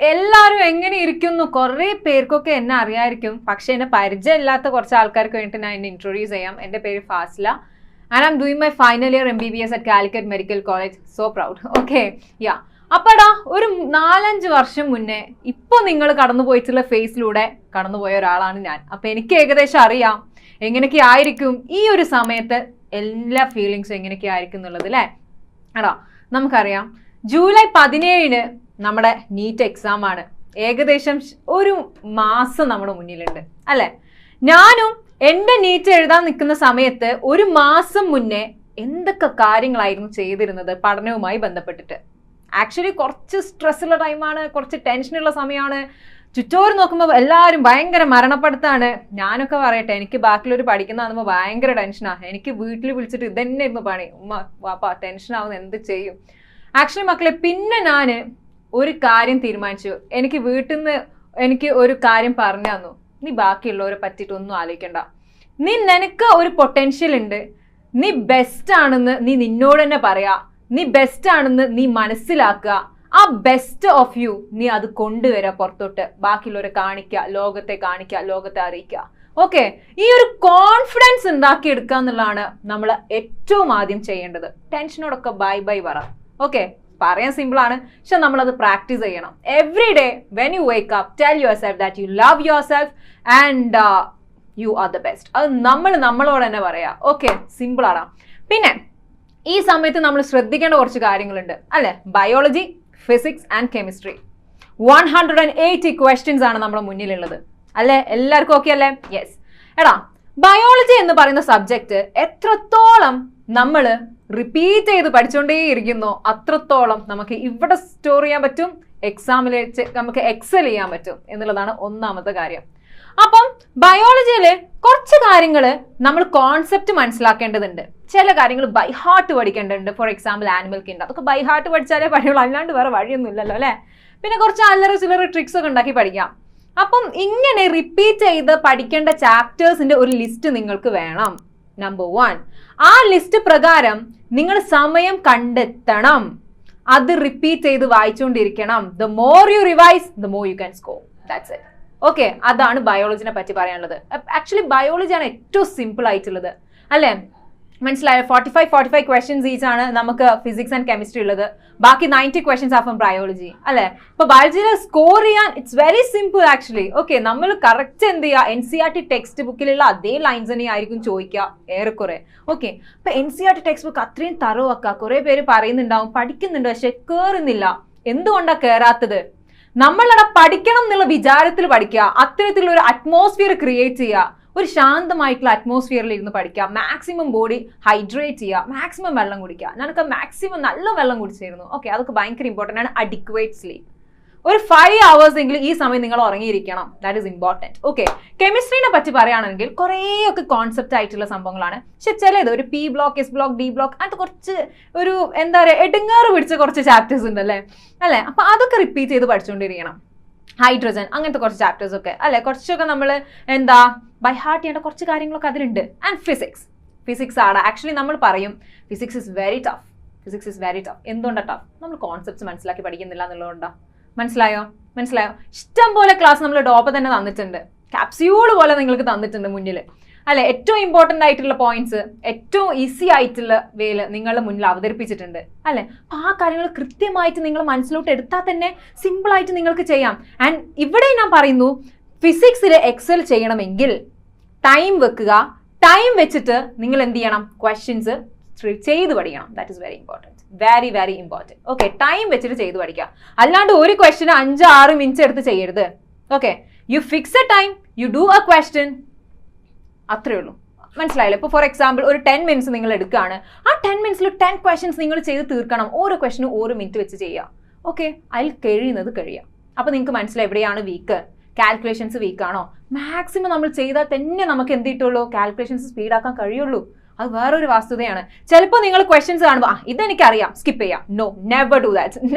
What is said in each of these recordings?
എല്ലാവരും എങ്ങനെ ഇരിക്കുന്നു? കുറേ പേർക്കൊക്കെ എന്നെ അറിയായിരിക്കും, പക്ഷെ എന്നെ പരിചയമില്ലാത്ത കുറച്ച് ആൾക്കാർക്ക് വേണ്ടിയിട്ട് ഞാൻ എന്നെ ഇൻട്രൊഡ്യൂസ് ചെയ്യാം. എൻ്റെ പേര് Fazila and I'm doing my final year MBBS at Calicut medical college. So proud. Okay, yeah. അപ്പടാ ഒരു 4-5 വർഷം മുന്നേ ഇപ്പോൾ നിങ്ങൾ കടന്നു പോയിട്ടുള്ള ഫേസിലൂടെ കടന്നുപോയ ഒരാളാണ് ഞാൻ. അപ്പം എനിക്ക് ഏകദേശം അറിയാം എങ്ങനെയൊക്കെ ആയിരിക്കും ഈ ഒരു സമയത്ത് എല്ലാ ഫീലിങ്സും എങ്ങനെയൊക്കെ ആയിരിക്കും എന്നുള്ളത് അല്ലേ. എടാ നമുക്കറിയാം ജൂലൈ 17 നമ്മുടെ നീറ്റ് എക്സാം ആണ്. ഏകദേശം ഒരു മാസം നമ്മുടെ മുന്നിലുണ്ട് അല്ലെ. ഞാനും എൻ്റെ നീറ്റ് എഴുതാൻ നിൽക്കുന്ന സമയത്ത് ഒരു മാസം മുന്നേ എന്തൊക്കെ കാര്യങ്ങളായിരുന്നു ചെയ്തിരുന്നത് പഠനവുമായി ബന്ധപ്പെട്ടിട്ട്. ആക്ച്വലി കുറച്ച് സ്ട്രെസ്സുള്ള ടൈമാണ്, കുറച്ച് ടെൻഷനുള്ള സമയമാണ്. ചുറ്റോറ് നോക്കുമ്പോൾ എല്ലാവരും ഭയങ്കര മരണപ്പെടുത്താണ്. ഞാനൊക്കെ പറയട്ടെ, എനിക്ക് ബാക്കിലൊരു പഠിക്കുന്ന കാണുമ്പോൾ ഭയങ്കര ടെൻഷനാണ്. എനിക്ക് വീട്ടിൽ വിളിച്ചിട്ട് ഇതന്നെ ഇരുന്നു പണി, ഉമ്മ വാപ്പ ടെൻഷനാവുന്ന എന്ത് ചെയ്യും. ആക്ച്വലി മക്കളെ പിന്നെ ഞാൻ ഒരു കാര്യം തീരുമാനിച്ചു. എനിക്ക് വീട്ടിൽ നിന്ന് എനിക്ക് ഒരു കാര്യം പറഞ്ഞു തന്നു, നീ ബാക്കിയുള്ളവരെ പറ്റിയിട്ടൊന്നും ആലോചിക്കണ്ട. നിനക്ക് ഒരു പൊട്ടൻഷ്യൽ ഉണ്ട്, നീ ബെസ്റ്റ് ആണെന്ന് നീ നിന്നോട് തന്നെ പറയാ, നീ ബെസ്റ്റ് ആണെന്ന് നീ മനസ്സിലാക്കുക. ആ ബെസ്റ്റ് ഓഫ് യു നീ അത് കൊണ്ടുവരാ പുറത്തോട്ട്, ബാക്കിയുള്ളവരെ കാണിക്കുക, ലോകത്തെ കാണിക്കുക, ലോകത്തെ അറിയിക്കുക. ഓക്കെ, ഈ ഒരു കോൺഫിഡൻസ് ഉണ്ടാക്കിയെടുക്കുക എന്നുള്ളതാണ് നമ്മൾ ഏറ്റവും ആദ്യം ചെയ്യേണ്ടത്. ടെൻഷനോടൊക്കെ ബൈ ബൈ പറ. ഓക്കെ, പറയാൻ സിമ്പിൾ ആണ്, പക്ഷെ നമ്മളത് പ്രാക്ടീസ് ചെയ്യണം. Every day when you wake up tell your self that you love your self and you are the best. അത് നമ്മളോട് തന്നെ പറയാം. ഓക്കെ, സിമ്പിൾ ആണ്. പിന്നെ ഈ സമയത്ത് നമ്മൾ ശ്രദ്ധിക്കേണ്ട കുറച്ച് കാര്യങ്ങളുണ്ട് അല്ലെ. Biology, physics and chemistry 180 questions ആണ് നമ്മുടെ മുന്നിലുള്ളത് അല്ലെ. എല്ലാവർക്കും ഓക്കെ അല്ലേ? യെസ്. എടാ ബയോളജി എന്ന് പറയുന്ന സബ്ജക്റ്റ് എത്രത്തോളം നമ്മൾ റിപ്പീറ്റ് ചെയ്ത് പഠിച്ചുകൊണ്ടേയിരിക്കുന്നോ അത്രത്തോളം നമുക്ക് ഇവിടെ സ്റ്റോർ ചെയ്യാൻ പറ്റും, എക്സാമിൽ നമുക്ക് എക്സൽ ചെയ്യാൻ പറ്റും എന്നുള്ളതാണ് ഒന്നാമത്തെ കാര്യം. അപ്പം ബയോളജിയിൽ കുറച്ച് കാര്യങ്ങൾ നമ്മൾ കോൺസെപ്റ്റ് മനസ്സിലാക്കേണ്ടതുണ്ട്. ചില കാര്യങ്ങൾ ബൈ ഹാർട്ട് പഠിക്കേണ്ടതുണ്ട്. ഫോർ എക്സാമ്പിൾ ആനിമൽ കിൻഡ്, അതൊക്കെ ബൈ ഹാർട്ട് പഠിച്ചാലേ പറ്റുള്ളൂ, അല്ലാണ്ട് വേറെ വഴിയൊന്നും ഇല്ലല്ലോ അല്ലേ. പിന്നെ കുറച്ച് അല്ലറ ചില്ലറ ട്രിക്സ് ഒക്കെ ഉണ്ടാക്കി പഠിക്കാം. അപ്പം ഇങ്ങനെ റിപ്പീറ്റ് ചെയ്ത് പഠിക്കേണ്ട ചാപ്റ്റേഴ്സിന്റെ ഒരു ലിസ്റ്റ് നിങ്ങൾക്ക് വേണം. നമ്പർ 1, ആ ലിസ്റ്റ് പ്രകാരം നിങ്ങൾ സമയം കണ്ടെത്തണം. അത് റിപ്പീറ്റ് ചെയ്ത് വായിച്ചുകൊണ്ടിരിക്കണം. The more you revise the more you can score. That's it. Okay, അതാണ് ബയോളജിനെ പറ്റി പറയാനുള്ളത്. ആക്ച്വലി ബയോളജിയാണ് ഏറ്റവും സിമ്പിൾ ആയിട്ടുള്ളത് അല്ലേ. മനസ്സിലായോ? 45 ക്വസ്റ്റ്യൻസ് ഈച്ച് ആണ് നമുക്ക് ഫിസിക്സ് ആൻഡ് കെമിസ്ട്രി ഉള്ളത്. ബാക്കി 90 ക്വസ്റ്റ്യൻസ് ആ ഫ്രം ബയോളജി അല്ലെ. ഇപ്പൊ ബയോളജിയിൽ സ്കോർ ചെയ്യാൻ it's very simple actually. Okay, നമ്മൾ കറക്റ്റ് എന്ത് ചെയ്യുക, NCERT ടെക്സ്റ്റ് ബുക്കിലുള്ള അതേ ലൈൻസ് തന്നെ ആയിരിക്കും ചോദിക്കുക ഏറെക്കുറെ. ഓക്കെ, ഇപ്പൊ NCERT ടെക്സ്റ്റ് ബുക്ക് അത്രയും തറവാക്കുക. കുറെ പേര് പറയുന്നുണ്ടാവും പഠിക്കുന്നുണ്ട് പക്ഷെ കയറുന്നില്ല. എന്തുകൊണ്ടാണ് കയറാത്തത്? നമ്മളവിടെ പഠിക്കണം എന്നുള്ള വിചാരത്തിൽ പഠിക്കുക, അത്തരത്തിലുള്ള ഒരു അറ്റ്മോസ്ഫിയർ ക്രിയേറ്റ് ചെയ്യുക, ഒരു ശാന്തമായിട്ടുള്ള അറ്റ്മോസ്ഫിയറിൽ ഇരുന്ന് പഠിക്കുക, മാക്സിമം ബോഡി ഹൈഡ്രേറ്റ് ചെയ്യുക, മാക്സിമം വെള്ളം കുടിക്കുക. ഞാനൊക്കെ മാക്സിമം നല്ല വെള്ളം കുടിച്ചിരുന്നു. ഓക്കെ, അതൊക്കെ ഭയങ്കര ഇമ്പോർട്ടൻ്റ് ആണ്. അഡിക്വേറ്റ് സ്ലീപ്പ്, ഒരു 5 hours എങ്കിലും ഈ സമയം നിങ്ങൾ ഉറങ്ങിയിരിക്കണം. That is important. ഓക്കെ, കെമിസ്ട്രീനെ പറ്റി പറയുകയാണെങ്കിൽ കുറേയൊക്കെ കോൺസെപ്റ്റ് ആയിട്ടുള്ള സംഭവങ്ങളാണ്. പക്ഷെ ചിലത് ഒരു P block, S block, D block, അത് കുറച്ച് ഒരു എന്താ പറയുക എടുങ്ങാറ് പിടിച്ച കുറച്ച് ചാപ്റ്റേഴ്സ് ഉണ്ട് അല്ലേ. അപ്പൊ അതൊക്കെ റിപ്പീറ്റ് ചെയ്ത് പഠിച്ചുകൊണ്ടിരിക്കണം. ഹൈഡ്രജൻ, അങ്ങനത്തെ കുറച്ച് ചാപ്റ്റേഴ്സ് ഒക്കെ അല്ലെ, കുറച്ചൊക്കെ നമ്മൾ എന്താ ബൈ ഹാർട്ട് ചെയ്യേണ്ട കുറച്ച് കാര്യങ്ങളൊക്കെ അതിലുണ്ട്. ആൻഡ് ഫിസിക്സ് ആണ് ആക്ച്വലി നമ്മൾ പറയും ഫിസിക്സ് ഇസ് വെരി ടഫ്. എന്തുകൊണ്ടാണ് ടഫ്? നമ്മൾ കോൺസെപ്റ്റ്സ് മനസ്സിലാക്കി പഠിക്കുന്നില്ല എന്നുള്ളതുകൊണ്ടാണ്. മനസ്സിലായോ? ഇഷ്ടം പോലെ ക്ലാസ് നമ്മൾ DOPA തന്നെ തന്നിട്ടുണ്ട്, ക്യാപ്സ്യൂൾ പോലെ നിങ്ങൾക്ക് തന്നിട്ടുണ്ട് മുന്നിൽ അല്ലെ. ഏറ്റവും ഇമ്പോർട്ടൻ്റ് ആയിട്ടുള്ള പോയിന്റ്സ് ഏറ്റവും ഈസി ആയിട്ടുള്ള വേയിൽ നിങ്ങളുടെ മുന്നിൽ അവതരിപ്പിച്ചിട്ടുണ്ട് അല്ലെ. അപ്പൊ ആ കാര്യങ്ങൾ കൃത്യമായിട്ട് നിങ്ങൾ മനസ്സിലോട്ട് എടുത്താൽ തന്നെ സിമ്പിൾ ആയിട്ട് നിങ്ങൾക്ക് ചെയ്യാം. ആൻഡ് ഇവിടെ ഞാൻ പറയുന്നു, ഫിസിക്സിൽ എക്സൽ ചെയ്യണമെങ്കിൽ ടൈം വെക്കുക. ടൈം വെച്ചിട്ട് നിങ്ങൾ എന്ത് ചെയ്യണം? ക്വസ്റ്റ്യൻസ് ചെയ്ത് പഠിക്കണം. That is very important, very important. Okay, time വെച്ചിട്ട് ചെയ്ത് പഠിക്കുക. അല്ലാണ്ട് ഒരു ക്വസ്റ്റ്യൻ 5-6 മിനിറ്റ്സ് എടുത്ത് ചെയ്യരുത്. Okay, you fix a time, you do a question, അത്രേ ഉള്ളൂ. മനസ്സിലായില്ലേ? ഇപ്പോൾ ഫോർ എക്സാമ്പിൾ ഒരു 10 minutes നിങ്ങൾ എടുക്കുകയാണ്. ആ 10 minutes 10 questions നിങ്ങൾ ചെയ്ത് തീർക്കണം. ഓരോ ക്വസ്റ്റ്യനും 1 minute വെച്ച് ചെയ്യുക. ഓക്കെ, അതിൽ കഴിയുക. അപ്പോൾ നിങ്ങൾക്ക് മനസ്സിലായി എവിടെയാണ് വീക്ക്. കാൽക്കുലേഷൻസ് വീക്കാണോ? മാക്സിമം നമ്മൾ ചെയ്താൽ തന്നെ നമുക്ക് എന്ത് കിട്ടുള്ളൂ? കാൽക്കുലേഷൻസ് സ്പീഡാക്കാൻ കഴിയുള്ളൂ. അത് വേറൊരു വസ്തുതയാണ്. ചിലപ്പോൾ നിങ്ങൾ ക്വസ്റ്റ്യൻസ് കാണുമ്പോൾ ഇതെനിക്കറിയാം, സ്കിപ്പ് ചെയ്യാം. No, never do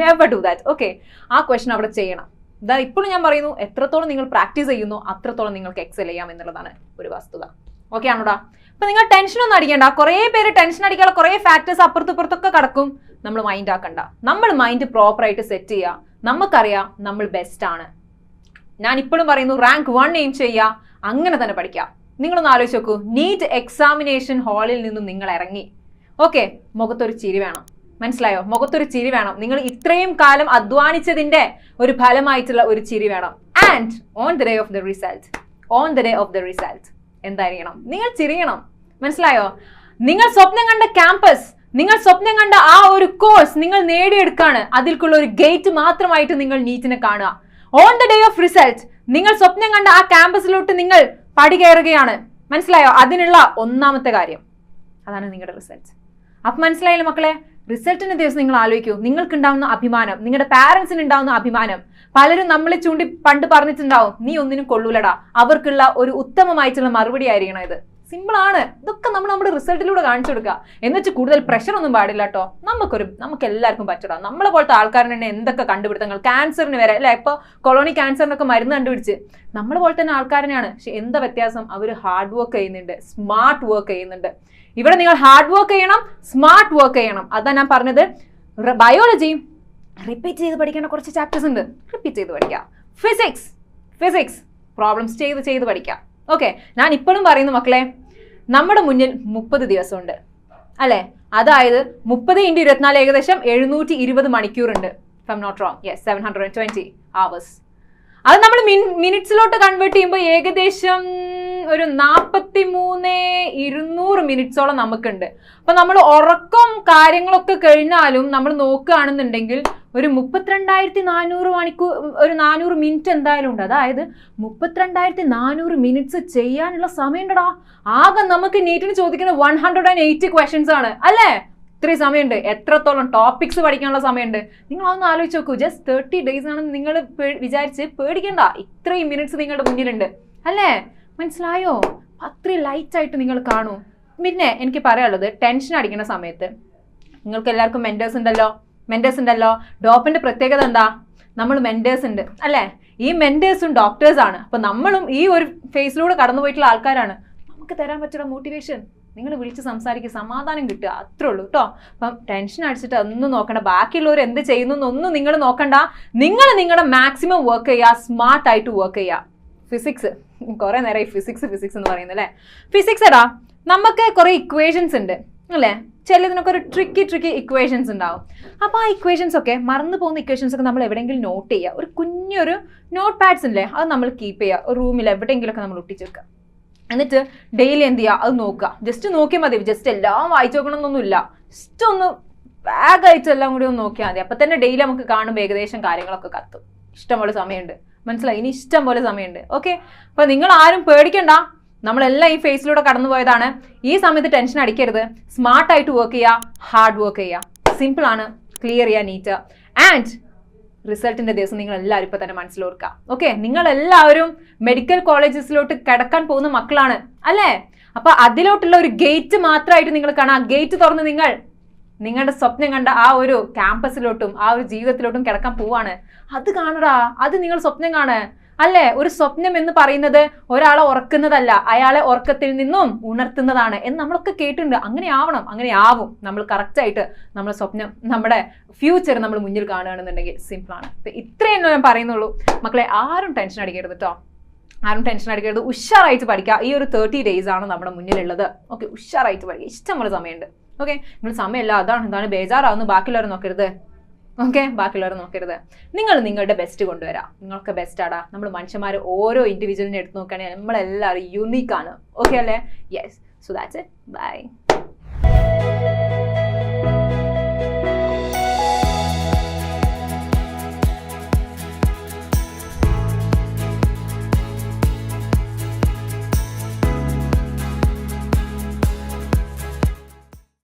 that. Okay, ആ ക്വസ്റ്റ്യൻ അവിടെ ചെയ്യണം. ഇതാ ഇപ്പോഴും ഞാൻ പറയുന്നു, എത്രത്തോളം നിങ്ങൾ പ്രാക്ടീസ് ചെയ്യുന്നു അത്രത്തോളം നിങ്ങൾക്ക് എക്സൽ ചെയ്യാം എന്നുള്ളതാണ് ഒരു വസ്തുത. ഓക്കെ ആണോടാ? അപ്പൊ നിങ്ങൾ ടെൻഷനൊന്നും അടിക്കേണ്ട. കുറേ പേര് ടെൻഷൻ അടിക്കാനുള്ള കുറേ ഫാക്ടേഴ്സ് അപ്പുറത്തും ഇപ്പുറത്തൊക്കെ കിടക്കും. നമ്മൾ മൈൻഡ് ആക്കണ്ട. നമ്മൾ മൈൻഡ് പ്രോപ്പറായിട്ട് സെറ്റ് ചെയ്യുക. നമുക്കറിയാം നമ്മൾ ബെസ്റ്റ് ആണ്. ഞാൻ ഇപ്പോഴും പറയുന്നു, റാങ്ക് 1 എയിം ചെയ്യുക, അങ്ങനെ തന്നെ പഠിക്കുക. നിങ്ങളൊന്ന് ആലോചിച്ച് നോക്കൂ, നീറ്റ് എക്സാമിനേഷൻ ഹാളിൽ നിന്നും നിങ്ങൾ ഇറങ്ങി, ഓക്കെ, മുഖത്തൊരു ചിരി വേണം. മനസ്സിലായോ? മുഖത്തൊരു ചിരി വേണം. നിങ്ങൾ ഇത്രയും കാലം അധ്വാനിച്ചതിന്റെ ഒരു ഫലമായിട്ടുള്ള ഒരു ചിരി വേണം. And on the day of the result എന്തായിരിക്കണം? നിങ്ങൾ ചിരിയണം. മനസ്സിലായോ? നിങ്ങൾ സ്വപ്നം കണ്ട ക്യാമ്പസ്, നിങ്ങൾ സ്വപ്നം കണ്ട ആ ഒരു കോഴ്സ് നിങ്ങൾ നേടിയെടുക്കാണ്. അതിൽക്കുള്ള ഒരു ഗേറ്റ് മാത്രമായിട്ട് നിങ്ങൾ നീറ്റിനെ കാണുക. On the day of result നിങ്ങൾ സ്വപ്നം കണ്ട ആ ക്യാമ്പസിലോട്ട് നിങ്ങൾ പടി കയറുകയാണ്. മനസ്സിലായോ? അതിനുള്ള ഒന്നാമത്തെ കാര്യം അതാണ് നിങ്ങളുടെ റിസൾട്ട്. അപ്പൊ മനസ്സിലായില്ലേ മക്കളെ? റിസൾട്ടിന്റെ ദിവസം നിങ്ങൾ ആലോചിക്കൂ, നിങ്ങൾക്ക് ഉണ്ടാവുന്ന അഭിമാനം, നിങ്ങളുടെ പാരന്റ്സിന് ഉണ്ടാവുന്ന അഭിമാനം. പലരും നമ്മളെ ചൂണ്ടി പണ്ട് പറഞ്ഞിട്ടുണ്ടാവും, നീ ഒന്നിനും കൊള്ളൂലടാ. അവർക്കുള്ള ഒരു ഉത്തമമായിട്ടുള്ള മറുപടി ആയിരിക്കണം ഇത്. സിമ്പിൾ ആണ്. ഇതൊക്കെ നമ്മൾ നമ്മുടെ റിസൾട്ടിലൂടെ കാണിച്ചു കൊടുക്കുക. എന്നുവെച്ച് കൂടുതൽ പ്രഷർ ഒന്നും പാടില്ല കേട്ടോ. നമുക്ക് എല്ലാവർക്കും പറ്റടാ. നമ്മളെ പോലത്തെ ആൾക്കാരുടെ തന്നെ എന്തൊക്കെ കണ്ടുപിടുത്തങ്ങൾ, ക്യാൻസറിന് വരെ അല്ലെ, ഇപ്പൊ കൊളോണി ക്യാൻസറിനൊക്കെ മരുന്ന് കണ്ടുപിടിച്ച് നമ്മളെ പോലെ തന്നെ ആൾക്കാരനെയാണ്. പക്ഷെ എന്താ വ്യത്യാസം? അവർ ഹാർഡ് വർക്ക് ചെയ്യുന്നുണ്ട്, സ്മാർട്ട് വർക്ക് ചെയ്യുന്നുണ്ട്. ഇവിടെ നിങ്ങൾ ഹാർഡ് വർക്ക് ചെയ്യണം, സ്മാർട്ട് വർക്ക് ചെയ്യണം. അതാ ഞാൻ പറഞ്ഞത്. ബയോളജി റിപ്പീറ്റ് ചെയ്ത് പഠിക്കേണ്ട കുറച്ച് ചാപ്റ്റേഴ്സ് ഉണ്ട്, റിപ്പീറ്റ് ചെയ്ത് പഠിക്കുക. ഫിസിക്സ് പ്രോബ്ലംസ് ചെയ്ത് പഠിക്കുക. ഓക്കെ, ഞാൻ ഇപ്പോഴും പറയുന്നു മക്കളെ, നമ്മുടെ മുന്നിൽ 30 ദിവസമുണ്ട് അല്ലെ. അതായത് 30 × 24 ഏകദേശം 720 മണിക്കൂറുണ്ട്. If I'm not wrong, yes, 720 hours. അത് നമ്മൾ മിനിറ്റ്സിലോട്ട് കൺവേർട്ട് ചെയ്യുമ്പോൾ ഏകദേശം ഒരു 43,200 മിനിറ്റ്സോളം നമുക്കുണ്ട്. അപ്പൊ നമ്മൾ ഉറക്കം കാര്യങ്ങളൊക്കെ കഴിഞ്ഞാലും നമ്മൾ നോക്കുകയാണെന്നുണ്ടെങ്കിൽ ഒരു 32,400 മണിക്കൂർ, ഒരു 400 മിനിറ്റ് എന്തായാലും ഉണ്ട്. അതായത് 32,400 മിനിറ്റ്സ് ചെയ്യാനുള്ള സമയമുണ്ടടാ. ആകെ നമുക്ക് നീറ്റിന് ചോദിക്കുന്ന 180 ക്വസ്റ്റ്യൻസ് ആണ് അല്ലേ? ഇത്രയും സമയമുണ്ട്. എത്രത്തോളം ടോപ്പിക്സ് പഠിക്കാനുള്ള സമയമുണ്ട് നിങ്ങൾ അതൊന്ന് ആലോചിച്ച് നോക്കൂ. ജസ്റ്റ് 30 days ആണെന്ന് നിങ്ങൾ വിചാരിച്ച് പേടിക്കണ്ട. ഇത്രയും മിനിറ്റ്സ് നിങ്ങളുടെ മുന്നിലുണ്ട് അല്ലേ? മനസ്സിലായോ? അത്രയും ലൈറ്റ് ആയിട്ട് നിങ്ങൾ കാണൂ. പിന്നെ എനിക്ക് പറയാനുള്ളത്, ടെൻഷൻ അടിക്കുന്ന സമയത്ത് നിങ്ങൾക്ക് എല്ലാവർക്കും മെന്റേഴ്സ് ഉണ്ടല്ലോ. ഡോപ്പിന്റെ പ്രത്യേകത എന്താ? നമ്മൾ മെന്റേഴ്സ് ഉണ്ട് അല്ലേ? ഈ മെന്റേഴ്സും ഡോക്ടേഴ്സ് ആണ്. അപ്പൊ നമ്മളും ഈ ഒരു ഫേസിലൂടെ കടന്നു പോയിട്ടുള്ള ആൾക്കാരാണ്. നമുക്ക് തരാൻ പറ്റുന്ന മോട്ടിവേഷൻ നിങ്ങൾ വിളിച്ച് സംസാരിക്കുക, സമാധാനം കിട്ടുക, അത്രേ ഉള്ളൂ കേട്ടോ. അപ്പം ടെൻഷൻ അടിച്ചിട്ട് ഒന്നും നോക്കണ്ട. ബാക്കിയുള്ളവർ എന്ത് ചെയ്യുന്നു എന്നൊന്നും നിങ്ങൾ നോക്കണ്ട. നിങ്ങൾ നിങ്ങളുടെ മാക്സിമം വർക്ക് ചെയ്യുക, സ്മാർട്ടായിട്ട് വർക്ക് ചെയ്യുക. ഫിസിക്സ്, കുറെ നേരമായി ഫിസിക്സ് എന്ന് പറയുന്നത് അല്ലേ? ഫിസിക്സ് എടാ, നമുക്ക് കുറെ ഇക്വേഷൻസ് ഉണ്ട് അല്ലേ? ചിലതിനൊക്കെ ഒരു ട്രിക്കി ഇക്വേഷൻസ് ഉണ്ടാവും. അപ്പോൾ ആ ഇക്വേഷൻസ് ഒക്കെ മറന്നു പോകുന്ന ഇക്വേഷൻസ് ഒക്കെ നമ്മൾ എവിടെയെങ്കിലും നോട്ട് ചെയ്യുക. ഒരു കുഞ്ഞൊരു നോട്ട് പാഡ്സ് ഇല്ലേ, അത് നമ്മൾ കീപ്പ് ചെയ്യുക. ഒരു റൂമിൽ എവിടെയെങ്കിലുമൊക്കെ നമ്മൾ ഒട്ടിച്ച് വെക്കുക. എന്നിട്ട് ഡെയിലി എന്ത് ചെയ്യുക, അത് നോക്കുക. ജസ്റ്റ് നോക്കിയാൽ മതി. ജസ്റ്റ് എല്ലാം വായിച്ചു നോക്കണമെന്നൊന്നുമില്ല. ജസ്റ്റ് ഒന്ന് ബാഗായിട്ട് എല്ലാം കൂടി ഒന്ന് നോക്കിയാൽ മതി. അപ്പം തന്നെ ഡെയിലി നമുക്ക് കാണുമ്പോൾ ഏകദേശം കാര്യങ്ങളൊക്കെ കത്തും. ഇഷ്ടംപോലെ സമയമുണ്ട്. മനസ്സിലായി? ഇനി ഇഷ്ടം പോലെ സമയമുണ്ട്. ഓക്കെ, അപ്പം നിങ്ങൾ ആരും പേടിക്കണ്ട. നമ്മളെല്ലാം ഈ ഫേസിലൂടെ കടന്നു പോയതാണ്. ഈ സമയത്ത് ടെൻഷൻ അടിക്കരുത്. സ്മാർട്ടായിട്ട് വർക്ക് ചെയ്യുക, ഹാർഡ് വർക്ക് ചെയ്യുക. സിമ്പിൾ ആണ്. ക്ലിയർ ചെയ്യുക നീറ്റ്. ആൻഡ് റിസൾട്ടിന്റെ ദിവസം നിങ്ങൾ എല്ലാവരും ഇപ്പൊ തന്നെ മനസ്സിലോർക്കുക. ഓക്കെ, നിങ്ങൾ എല്ലാവരും മെഡിക്കൽ കോളേജസിലോട്ട് കിടക്കാൻ പോകുന്ന മക്കളാണ് അല്ലേ? അപ്പൊ അതിലോട്ടുള്ള ഒരു ഗേറ്റ് മാത്രമായിട്ട് നിങ്ങൾ കാണാം. ഗേറ്റ് തുറന്ന് നിങ്ങൾ നിങ്ങളുടെ സ്വപ്നം കണ്ട ആ ഒരു ക്യാമ്പസിലോട്ടും ആ ഒരു ജീവിതത്തിലോട്ടും കിടക്കാൻ പോവാണ്. അത് കാണടാ, അത് നിങ്ങൾ സ്വപ്നം കാണുക അല്ലേ? ഒരു സ്വപ്നം എന്ന് പറയുന്നത് ഒരാളെ ഉറക്കുന്നതല്ല, അയാളെ ഉറക്കത്തിൽ നിന്നും ഉണർത്തുന്നതാണ് എന്ന് നമ്മളൊക്കെ കേട്ടിട്ടുണ്ട്. അങ്ങനെ ആവണം, അങ്ങനെ ആവും. നമ്മൾ കറക്റ്റായിട്ട് നമ്മുടെ സ്വപ്നം, നമ്മുടെ ഫ്യൂച്ചർ നമ്മൾ മുന്നിൽ കാണുകയാണെന്നുണ്ടെങ്കിൽ സിമ്പിളാണ്. ഇത്രയും ഞാൻ പറയുന്നുള്ളൂ മക്കളെ. ആരും ടെൻഷൻ അടിക്കരുത് കേട്ടോ. ആരും ടെൻഷൻ അടിക്കരുത്. ഉഷാറായിട്ട് പഠിക്കുക. ഈ ഒരു 30 days ആണ് നമ്മുടെ മുന്നിലുള്ളത്. ഓക്കെ, ഉഷാറായിട്ട് പഠിക്കുക. ഇഷ്ടംപോലെ സമയമുണ്ട്. ഓക്കെ, നിങ്ങൾ സമയമില്ല എന്താണ് ബേജാറാവുന്നു, ബാക്കിയുള്ളവർ നോക്കരുത്. ഓക്കെ, ബാക്കിയുള്ളവർ നോക്കരുത്. നിങ്ങൾ നിങ്ങളുടെ ബെസ്റ്റ് കൊണ്ടുവരാം. നിങ്ങൾക്ക് ബെസ്റ്റാടാ. നമ്മൾ മനുഷ്യന്മാർ ഓരോ ഇൻഡിവിജ്വലിനെ എടുത്ത് നോക്കുകയാണെങ്കിൽ നമ്മളെല്ലാവരും യുണീക്കാണ്. ഓക്കെ അല്ലേ? Yes, so that's it. By.